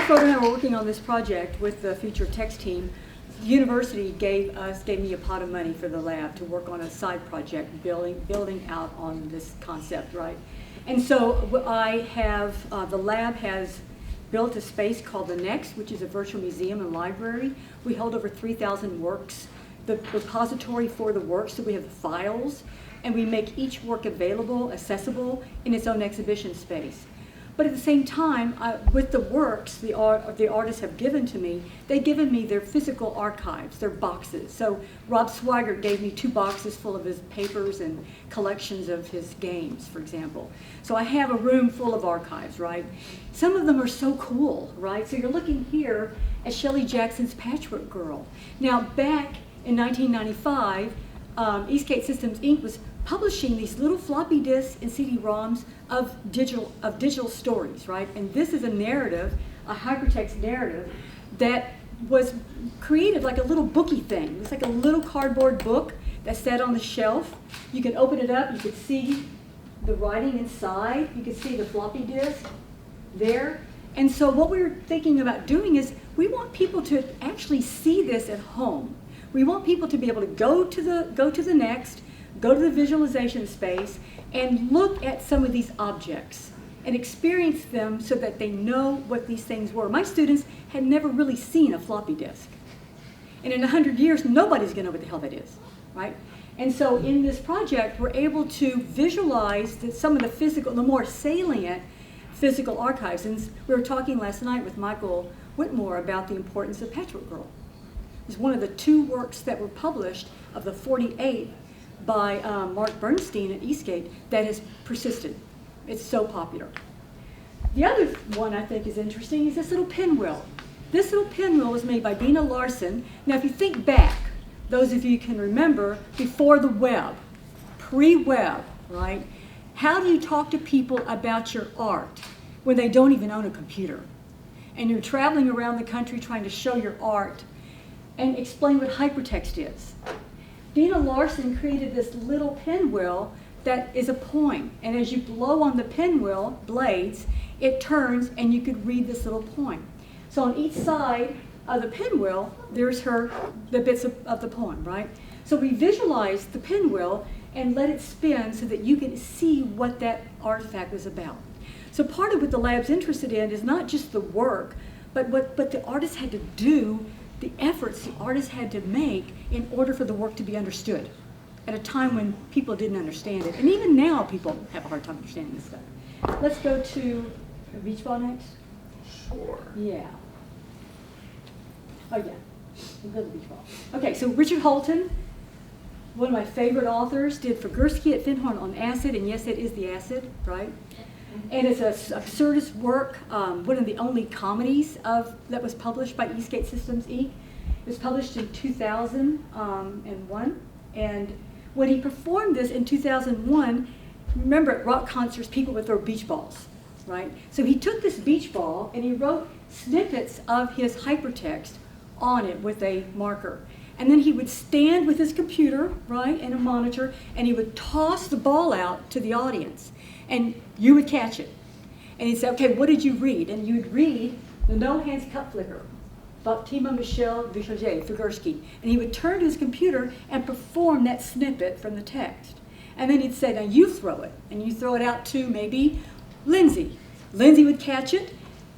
Frodo and I were working on this project with the Future Text team, the university gave me a pot of money for the lab to work on a side project, building out on this concept, right? And so I have, the lab has built a space called the Next, which is a virtual museum and library. We hold over 3,000 works, the repository for the works, so we have the files, and we make each work available, accessible in its own exhibition space. But at the same time, with the works the artists have given to me, they've given me their physical archives, their boxes. So Rob Swigert gave me 2 boxes full of his papers and collections of his games, for example. So I have a room full of archives, right? Some of them are so cool, right? So you're looking here at Shelley Jackson's Patchwork Girl. Now, back in 1995, Eastgate Systems, Inc. was publishing these little floppy disks and CD-ROMs of digital stories, right? And this is a narrative, a hypertext narrative, that was created like a little booky thing. It's like a little cardboard book that sat on the shelf. You could open it up, you could see the writing inside, you could see the floppy disk there. And so what we were thinking about doing is we want people to actually see this at home. We want people to be able to go to the Next, go to the visualization space, and look at some of these objects and experience them so that they know what these things were. My students had never really seen a floppy disk. And in 100 years, nobody's going to know what the hell that is, right? And so in this project, we're able to visualize some of the physical, the more salient physical archives. And we were talking last night with Michael Whitmore about the importance of Patchwork Girl. It's one of the 2 works that were published of the 48 by Mark Bernstein at Eastgate that has persisted. It's so popular. The other one I think is interesting is this little pinwheel. This little pinwheel was made by Dene Larson. Now if you think back, those of you can remember, before the web, pre-web, right? How do you talk to people about your art when they don't even own a computer? And you're traveling around the country trying to show your art and explain what hypertext is. Dene Larson created this little pinwheel that is a poem. And as you blow on the pinwheel blades, it turns and you could read this little poem. So on each side of the pinwheel, there's the bits of the poem, right? So we visualized the pinwheel and let it spin so that you can see what that artifact was about. So part of what the lab's interested in is not just the work, but what the artist had to do, the efforts the artist had to make in order for the work to be understood at a time when people didn't understand it. And even now, people have a hard time understanding this stuff. Let's go to the beach ball next. Sure. Yeah. Oh, yeah. We'll go to the beach ball. Okay, so Richard Holton, one of my favorite authors, did Figursky at Findhorn on acid, and yes, it is the acid, right? And it's an absurdist work, one of the only comedies that was published by Eastgate Systems, Inc. It was published in 2001. And when he performed this in 2001, remember at rock concerts, people would throw beach balls, right? So he took this beach ball and he wrote snippets of his hypertext on it with a marker. And then he would stand with his computer, right, and a monitor, and he would toss the ball out to the audience. And you would catch it. And he'd say, okay, what did you read? And you would read the No Hands Cup Flicker, Baptiste Michel Vichaget, Figursky. And he would turn to his computer and perform that snippet from the text. And then he'd say, now you throw it. And you throw it out to maybe Lindsay. Lindsay would catch it.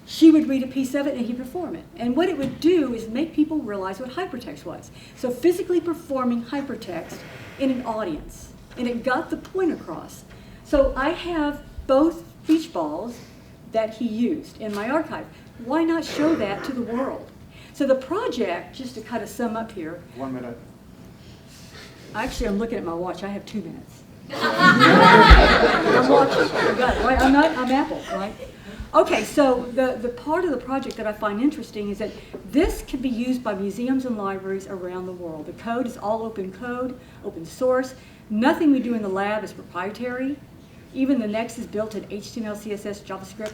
She would read a piece of it and he'd perform it. And what it would do is make people realize what hypertext was. So physically performing hypertext in an audience. And it got the point across. So I have both beach balls that he used in my archive. Why not show that to the world? So the project, just to kind of sum up here. 1 minute. Actually, I'm looking at my watch. I have 2 minutes. I'm watching. I got it, right? I'm Apple, right? Okay, so the part of the project that I find interesting is that this can be used by museums and libraries around the world. The code is all open code, open source. Nothing we do in the lab is proprietary. Even the Next is built in HTML, CSS, JavaScript,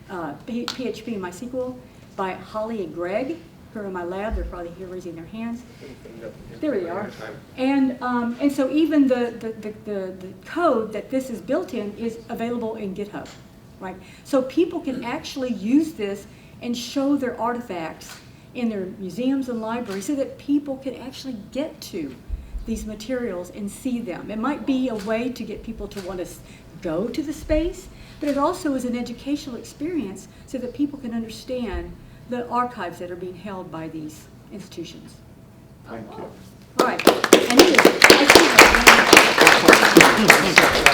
PHP, and MySQL by Holly and Greg, who are in my lab. They're probably here raising their hands. There they are. And so even the code that this is built in is available in GitHub, right? So people can actually use this and show their artifacts in their museums and libraries so that people can actually get to these materials and see them. It might be a way to get people to want to go to the space, but it also is an educational experience so that people can understand the archives that are being held by these institutions. Thank you. All right. And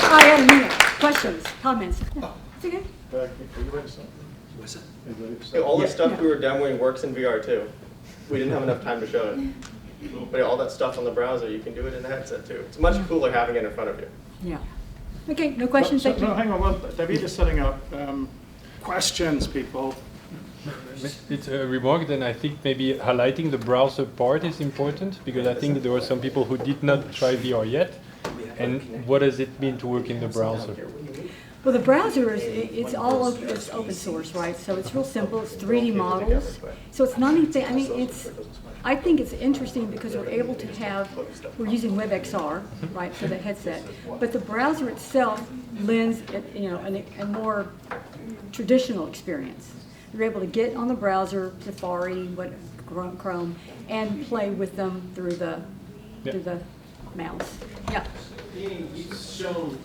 I have a minute. Questions, comments? Yeah. It's okay. Are you ready to start? What's that? Are you ready to Yeah, start? all the stuff we were demoing works in VR too. We didn't have enough time to show it. But all that stuff on the browser, you can do it in the headset too. It's much cooler having it in front of you. Yeah. Okay, no questions? Thank you. No, hang on. Well, David is setting up questions, people. It's a remark, then I think maybe highlighting the browser part is important, because I think there were some people who did not try VR yet. And what does it mean to work in the browser? Well, the browser it's all open, it's open source, right? So it's real simple. It's 3D models. So it's not anything. I mean, I think it's interesting because we're using WebXR, right, for the headset. But the browser itself lends, a more traditional experience. You're able to get on the browser, Safari, Chrome, and play with them through the mouse. Yeah. You've shown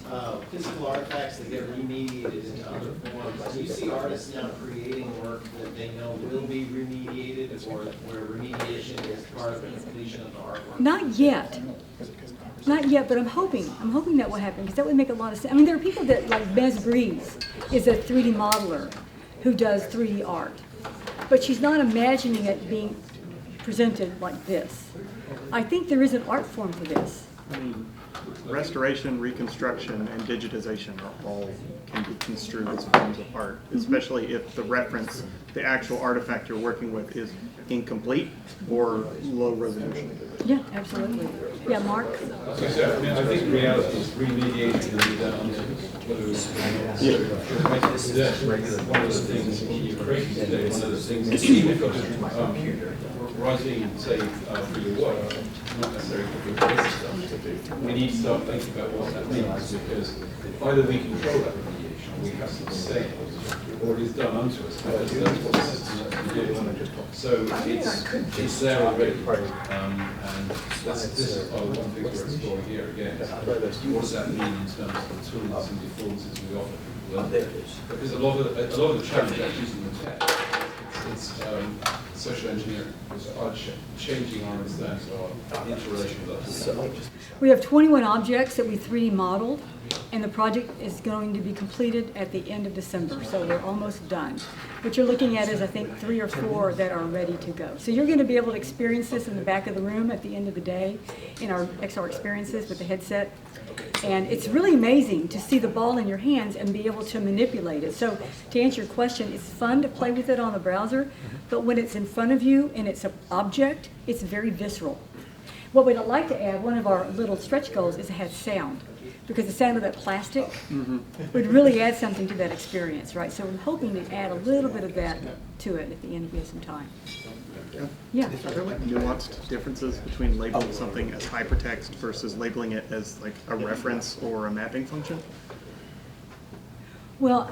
physical artifacts that get remediated into other forms. Do you see artists now creating work that they know will be remediated, or where remediation is part of the completion of the artwork? Not yet. Not yet, but I'm hoping that will happen, because that would make a lot of sense. I mean, there are people that, like Bez Breeze is a 3D modeler who does 3D art, but she's not imagining it being presented like this. I think there is an art form for this. I mean, restoration, reconstruction, and digitization are all can be construed as forms of art, especially if the reference, the actual artifact you're working with, is incomplete or low resolution. Yeah, absolutely. Yeah, Mark? I think reality is remediating whether it's one of the things you're creating today, one of the things even if writing, say, for your work, not necessarily for your basic stuff, we need to start thinking about what that means, because either we control that remediation, we have some say, or it is done unto us, because that's what the system actually do. So it's there already, and this is one thing we're exploring here again. What does that mean in terms of the tools and the performances we offer people? Because a lot of the challenge actually isn't the tech. It's social engineering. It's changing our understanding of our interrelation with others. We have 21 objects that we 3D modeled, and the project is going to be completed at the end of December, so we're almost done. What you're looking at is, I think, 3 or 4 that are ready to go. So you're going to be able to experience this in the back of the room at the end of the day in our XR experiences with the headset. And it's really amazing to see the ball in your hands and be able to manipulate it. So to answer your question, it's fun to play with it on the browser, but when it's in front of you and it's an object, it's very visceral. What we'd like to add, one of our little stretch goals, is to have sound, because the sound of that plastic would really add something to that experience, right? So we're hoping to add a little bit of that to it at the end if we have some time. Yeah. Are there like nuanced differences between labeling something as hypertext versus labeling it as like a reference or a mapping function? Well,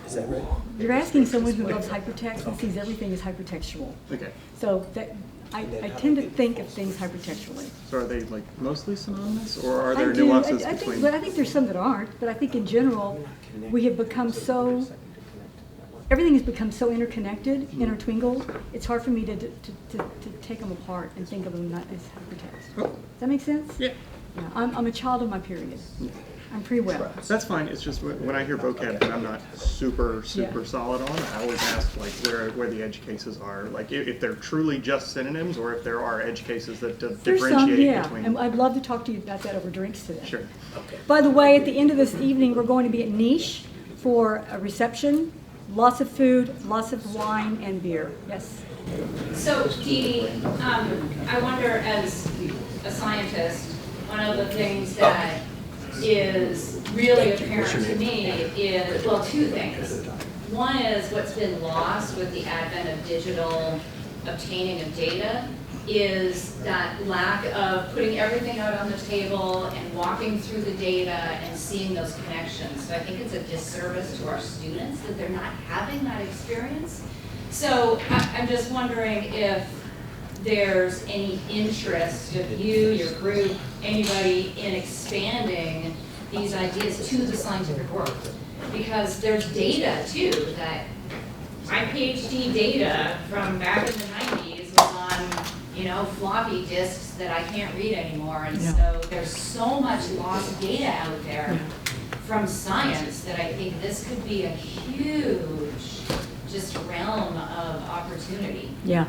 you're asking someone who loves hypertext and sees everything as hypertextual. Okay. So that I tend to think of things hypertextually. So are they like mostly synonymous, or are I there do. nuances I between? think there's some that aren't, but I think in general, we have become so, everything has become so interconnected, intertwingled, it's hard for me to take them apart and think of them not as hypertext. Does that make sense? Yeah. Yeah, I'm a child of my period. I'm pre-web. That's fine. It's just when I hear vocab that I'm not super solid on, I always ask like where the edge cases are. Like if they're truly just synonyms, or if there are edge cases that There's differentiate some, yeah, between. and I'd love to talk to you about that over drinks today. Sure. By the way, at the end of this evening, we're going to be at Niche for a reception. Lots of food, lots of wine and beer. Yes? So, Dene, I wonder, as a scientist, one of the things that is really apparent to me is, well, 2 things. One is what's been lost with the advent of digital obtaining of data is that lack of putting everything out on the table and walking through the data and seeing those connections. So I think it's a disservice to our students that they're not having that experience. So I'm just wondering if there's any interest of you, your group, anybody in expanding these ideas to the scientific world. Because there's data too, that my PhD data from back in the 90s was on, you know, floppy disks that I can't read anymore. And so there's so much lost data out there from science that I think this could be a huge just realm of opportunity. Yeah.